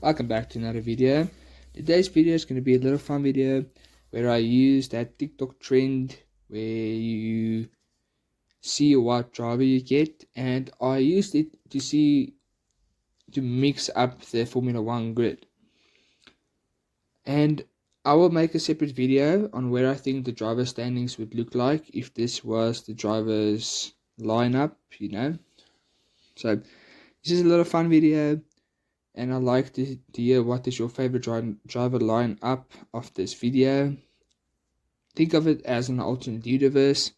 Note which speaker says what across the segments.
Speaker 1: Welcome back to another video. Today's video is going to be a little fun video where I use that TikTok trend where you see what driver you get, and I used it to mix up the Formula 1 grid. And I will make a separate video on where I think the driver standings would look like if this was the drivers lineup, So this is a little fun video. And I'd like to hear what is your favorite driver line up of this video. Think of it as an alternate universe.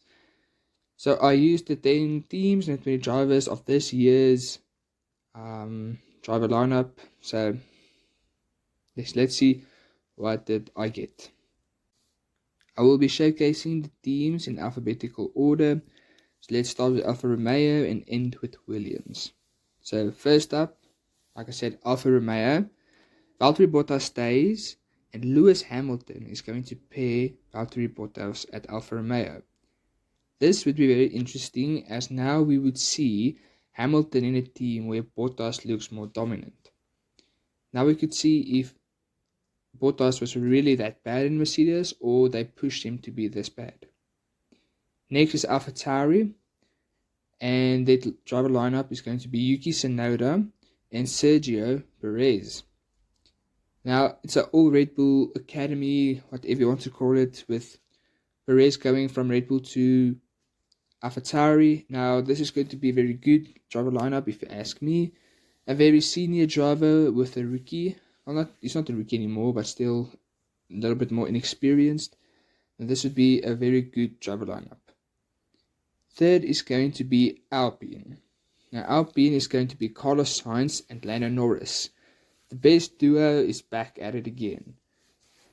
Speaker 1: So I used the 10 teams and 20 drivers of this year's driver lineup. So let's see what did I get. I will be showcasing the teams in alphabetical order. So let's start with Alfa Romeo and end with Williams. So first up, like I said, Alfa Romeo, Valtteri Bottas stays, and Lewis Hamilton is going to pair Valtteri Bottas at Alfa Romeo. This would be very interesting, as now we would see Hamilton in a team where Bottas looks more dominant. Now we could see if Bottas was really that bad in Mercedes, or they pushed him to be this bad. Next is AlphaTauri, and their driver lineup is going to be Yuki Tsunoda and Sergio Perez. Now, it's an all Red Bull Academy, whatever you want to call it, with Perez going from Red Bull to AlphaTauri. Now, this is going to be a very good driver lineup, if you ask me. A very senior driver with a rookie. Well, he's not a rookie anymore, but still a little bit more inexperienced. And this would be a very good driver lineup. Third is going to be Alpine. Now, Alpine is going to be Carlos Sainz and Lando Norris. The best duo is back at it again.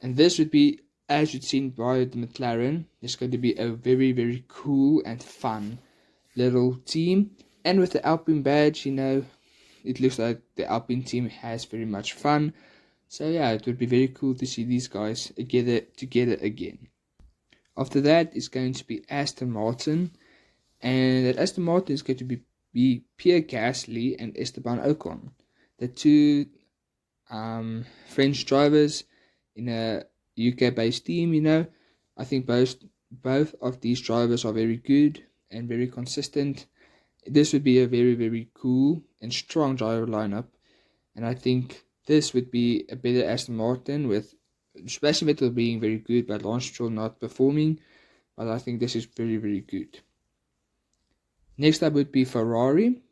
Speaker 1: And this would be, as you've seen by the McLaren, it's going to be a very, very cool and fun little team. And with the Alpine badge, it looks like the Alpine team has very much fun. So yeah, it would be very cool to see these guys together again. After that is going to be Aston Martin. And at Aston Martin is going to be Pierre Gasly and Esteban Ocon, the two French drivers in a UK-based team. I think both of these drivers are very good and very consistent. This would be a very, very cool and strong driver lineup, and I think this would be a better Aston Martin, with Sebastian Vettel being very good but Lance Stroll not performing. But I think this is very, very good. Next up would be Ferrari,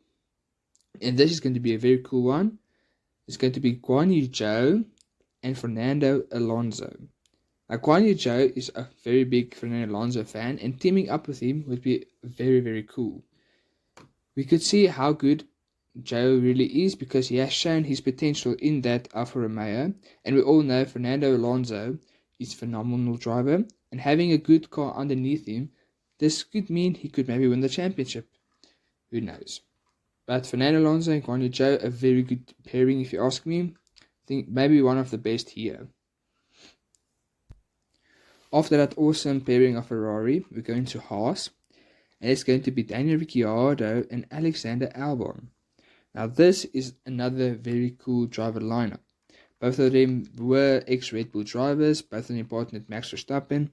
Speaker 1: and this is going to be a very cool one. It's going to be Guan Yu Zhou and Fernando Alonso. Now, Guan Yu Zhou is a very big Fernando Alonso fan, and teaming up with him would be very, very cool. We could see how good Zhou really is, because he has shown his potential in that Alfa Romeo, and we all know Fernando Alonso is a phenomenal driver, and having a good car underneath him, this could mean he could maybe win the championship. Who knows? But Fernando Alonso and Guan Yu Zhou, a very good pairing if you ask me. I think maybe one of the best here. After that awesome pairing of Ferrari, we're going to Haas. And it's going to be Daniel Ricciardo and Alexander Albon. Now this is another very cool driver lineup. Both of them were ex-Red Bull drivers, both of them partnered Max Verstappen.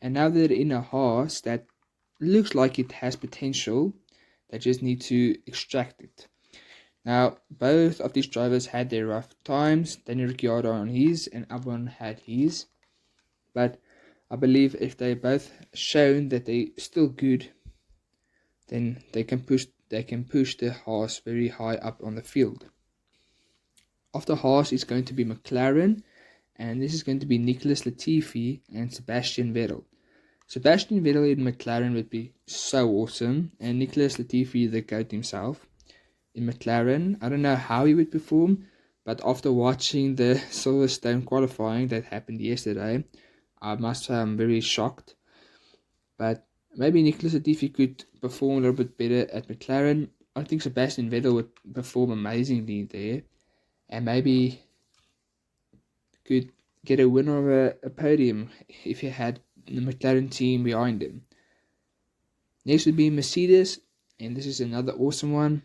Speaker 1: And now they're in a Haas that looks like it has potential. They just need to extract it. Now, both of these drivers had their rough times. Daniel Ricciardo on his, and Albon had his. But I believe if they both shown that they're still good, then they can push the Haas very high up on the field. After Haas is going to be McLaren, and this is going to be Nicholas Latifi and Sebastian Vettel. Sebastian Vettel in McLaren would be so awesome, and Nicholas Latifi, the GOAT himself, in McLaren. I don't know how he would perform, but after watching the Silverstone qualifying that happened yesterday, I must say I'm very shocked. But maybe Nicholas Latifi could perform a little bit better at McLaren. I think Sebastian Vettel would perform amazingly there, and maybe could get a win or a podium if he had the McLaren team behind him. Next would be Mercedes, and this is another awesome one.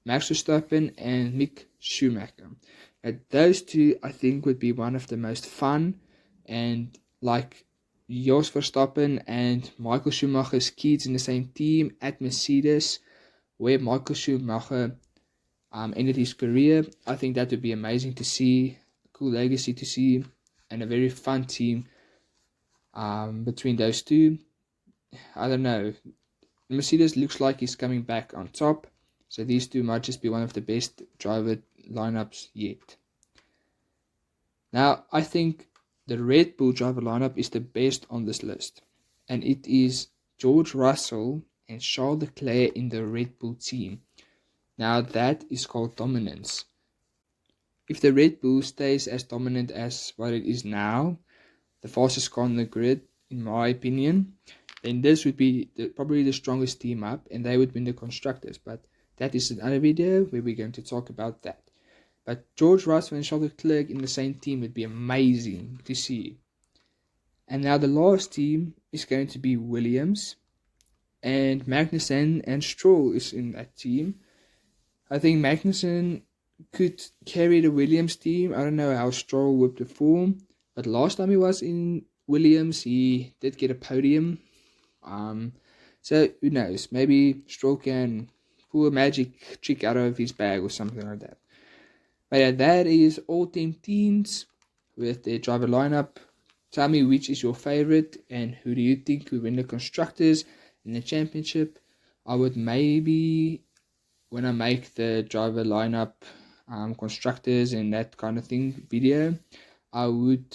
Speaker 1: Max Verstappen and Mick Schumacher. And those two, I think, would be one of the most fun, and like Jos Verstappen and Michael Schumacher's kids in the same team at Mercedes, where Michael Schumacher ended his career. I think that would be amazing to see, a cool legacy to see, and a very fun team between those two. I don't know. Mercedes looks like he's coming back on top, so these two might just be one of the best driver lineups yet. Now, I think the Red Bull driver lineup is the best on this list, and it is George Russell and Charles Leclerc in the Red Bull team. Now, that is called dominance. If the Red Bull stays as dominant as what it is now, the fastest car on the grid, in my opinion, then this would be probably the strongest team up, and they would win the constructors. But that is another video where we're going to talk about that. But George Russell and Charles Leclerc in the same team would be amazing to see. And now the last team is going to be Williams, and Magnussen and Stroll is in that team. I think Magnussen could carry the Williams team. I don't know how Stroll would perform, but last time he was in Williams, he did get a podium. So who knows? Maybe Stroll can pull a magic trick out of his bag or something like that. But yeah, that is all teams with their driver lineup. Tell me which is your favorite and who do you think will win the constructors in the championship. I would maybe, when I make the driver lineup, constructors and that kind of thing video, I would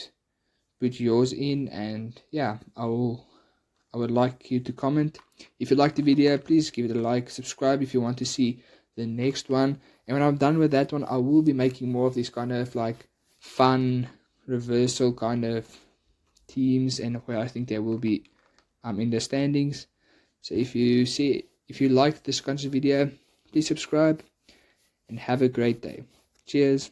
Speaker 1: put yours in, and yeah, I would like you to comment. If you like the video, please give it a like, subscribe if you want to see the next one. And when I'm done with that one, I will be making more of these kind of like fun reversal kind of teams, and where I think they will be in the standings. So if you like this kind of video, please subscribe and have a great day. Cheers.